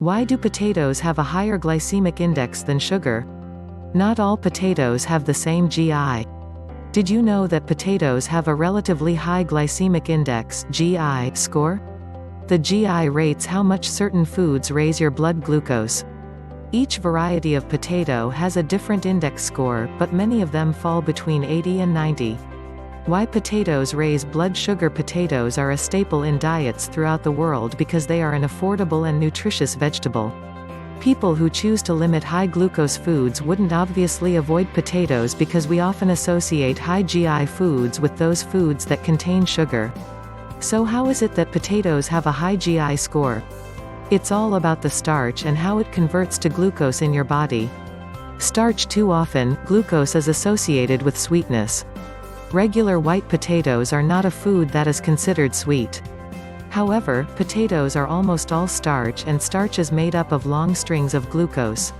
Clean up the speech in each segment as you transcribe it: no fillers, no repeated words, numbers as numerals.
Why do potatoes have a higher glycemic index than sugar? Not all potatoes have the same GI. Did you know that potatoes have a relatively high glycemic index (GI) score? The GI rates how much certain foods raise your blood glucose. Each variety of potato has a different index score, but many of them fall between 80 and 90. Why potatoes raise blood sugar? Potatoes are a staple in diets throughout the world because they are an affordable and nutritious vegetable. People who choose to limit high glucose foods wouldn't obviously avoid potatoes because we often associate high GI foods with those foods that contain sugar. So how is it that potatoes have a high GI score? It's all about the starch and how it converts to glucose in your body. Starch. Too often, glucose is associated with sweetness. Regular white potatoes are not a food that is considered sweet. However, potatoes are almost all starch, and starch is made up of long strings of glucose.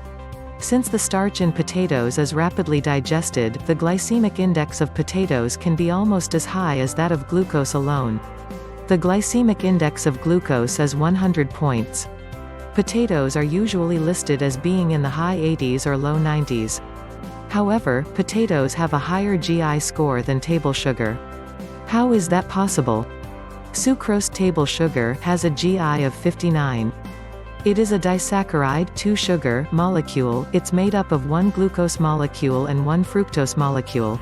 Since the starch in potatoes is rapidly digested, the glycemic index of potatoes can be almost as high as that of glucose alone. The glycemic index of glucose is 100 points. Potatoes are usually listed as being in the high 80s or low 90s. However, potatoes have a higher GI score than table sugar. How is that possible? Sucrose. Table sugar has a GI of 59. It is a disaccharide 2-sugar molecule. It's made up of one glucose molecule and one fructose molecule.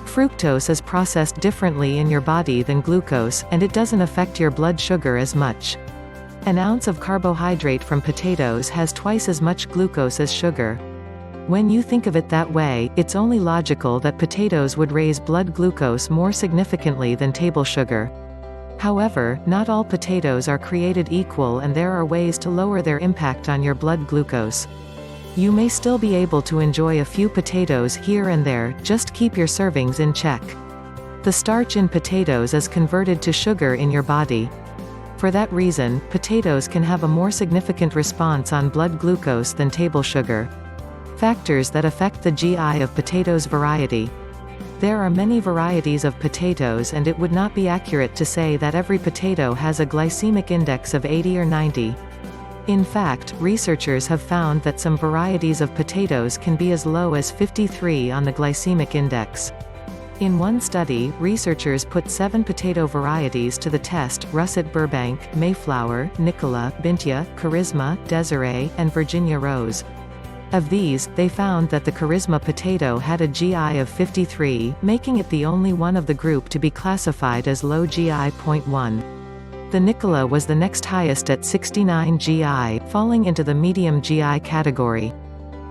Fructose is processed differently in your body than glucose, and it doesn't affect your blood sugar as much. An ounce of carbohydrate from potatoes has twice as much glucose as sugar. When you think of it that way, it's only logical that potatoes would raise blood glucose more significantly than table sugar. However, not all potatoes are created equal, and there are ways to lower their impact on your blood glucose. You may still be able to enjoy a few potatoes here and there, just keep your servings in check. The starch in potatoes is converted to sugar in your body. For that reason, potatoes can have a more significant response on blood glucose than table sugar. Factors that affect the GI of potatoes. Variety. There are many varieties of potatoes, and it would not be accurate to say that every potato has a glycemic index of 80 or 90. In fact, researchers have found that some varieties of potatoes can be as low as 53 on the glycemic index. In one study, researchers put 7 potato varieties to the test: Russet Burbank, Mayflower, Nicola, Bintia, Charisma, Desiree, and Virginia Rose. Of these, they found that the Charisma potato had a GI of 53, making it the only one of the group to be classified as low GI. 1. The Nicola was the next highest at 69 GI, falling into the medium GI category.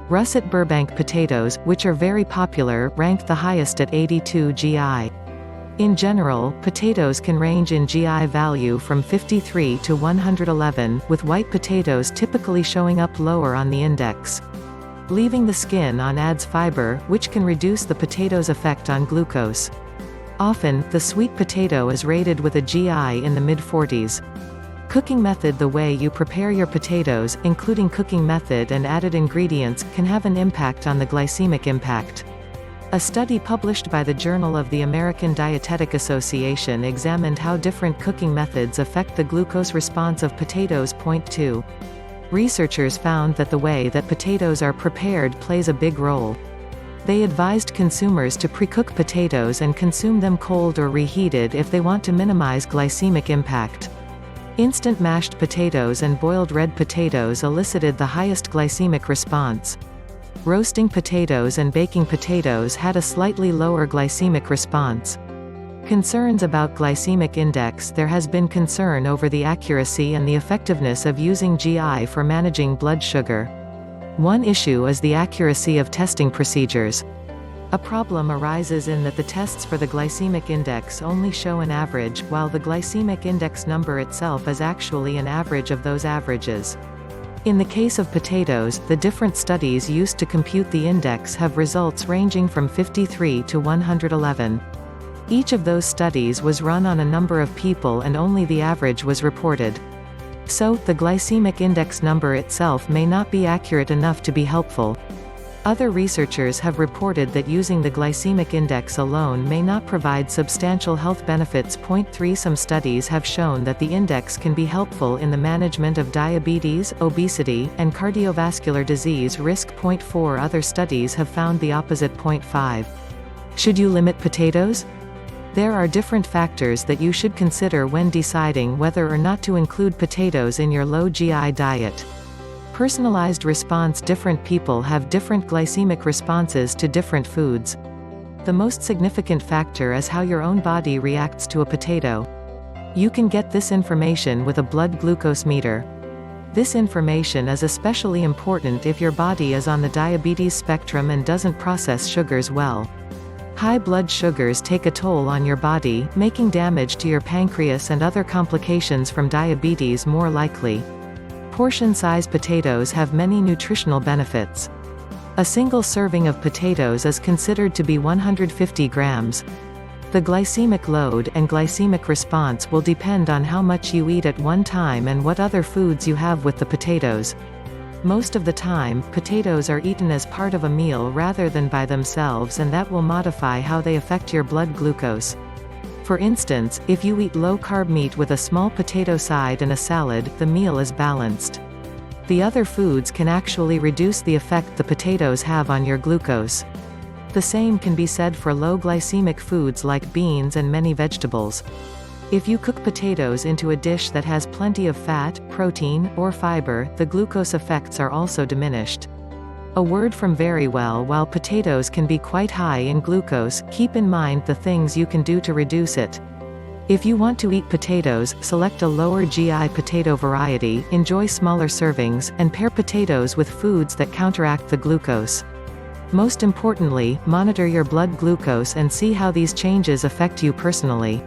Russet Burbank potatoes, which are very popular, ranked the highest at 82 GI. In general, potatoes can range in GI value from 53 to 111, with white potatoes typically showing up lower on the index. Leaving the skin on adds fiber, which can reduce the potato's effect on glucose. Often, the sweet potato is rated with a GI in the mid-40s. Cooking method. The way you prepare your potatoes, including cooking method and added ingredients, can have an impact on the glycemic impact. A study published by the Journal of the American Dietetic Association examined how different cooking methods affect the glucose response of potatoes. 2. Researchers found that the way that potatoes are prepared plays a big role. They advised consumers to pre-cook potatoes and consume them cold or reheated if they want to minimize glycemic impact. Instant mashed potatoes and boiled red potatoes elicited the highest glycemic response. Roasting potatoes and baking potatoes had a slightly lower glycemic response. Concerns about glycemic index. There has been concern over the accuracy and the effectiveness of using GI for managing blood sugar. One issue is the accuracy of testing procedures. A problem arises in that the tests for the glycemic index only show an average, while the glycemic index number itself is actually an average of those averages. In the case of potatoes, the different studies used to compute the index have results ranging from 53 to 111. Each of those studies was run on a number of people, and only the average was reported. So, the glycemic index number itself may not be accurate enough to be helpful. Other researchers have reported that using the glycemic index alone may not provide substantial health benefits. 3 Some studies have shown that the index can be helpful in the management of diabetes, obesity, and cardiovascular disease risk. 4 Other studies have found the opposite. 5 Should you limit potatoes? There are different factors that you should consider when deciding whether or not to include potatoes in your low GI diet. Personalized response. Different people have different glycemic responses to different foods. The most significant factor is how your own body reacts to a potato. You can get this information with a blood glucose meter. This information is especially important if your body is on the diabetes spectrum and doesn't process sugars well. High blood sugars take a toll on your body, making damage to your pancreas and other complications from diabetes more likely. Portion-size potatoes have many nutritional benefits. A single serving of potatoes is considered to be 150 grams. The glycemic load and glycemic response will depend on how much you eat at one time and what other foods you have with the potatoes. Most of the time, potatoes are eaten as part of a meal rather than by themselves, and that will modify how they affect your blood glucose. For instance, if you eat low-carb meat with a small potato side and a salad, the meal is balanced. The other foods can actually reduce the effect the potatoes have on your glucose. The same can be said for low glycemic foods like beans and many vegetables. If you cook potatoes into a dish that has plenty of fat, protein, or fiber, the glucose effects are also diminished. A word from Very Well: while potatoes can be quite high in glucose, keep in mind the things you can do to reduce it. If you want to eat potatoes, select a lower GI potato variety, enjoy smaller servings, and pair potatoes with foods that counteract the glucose. Most importantly, monitor your blood glucose and see how these changes affect you personally.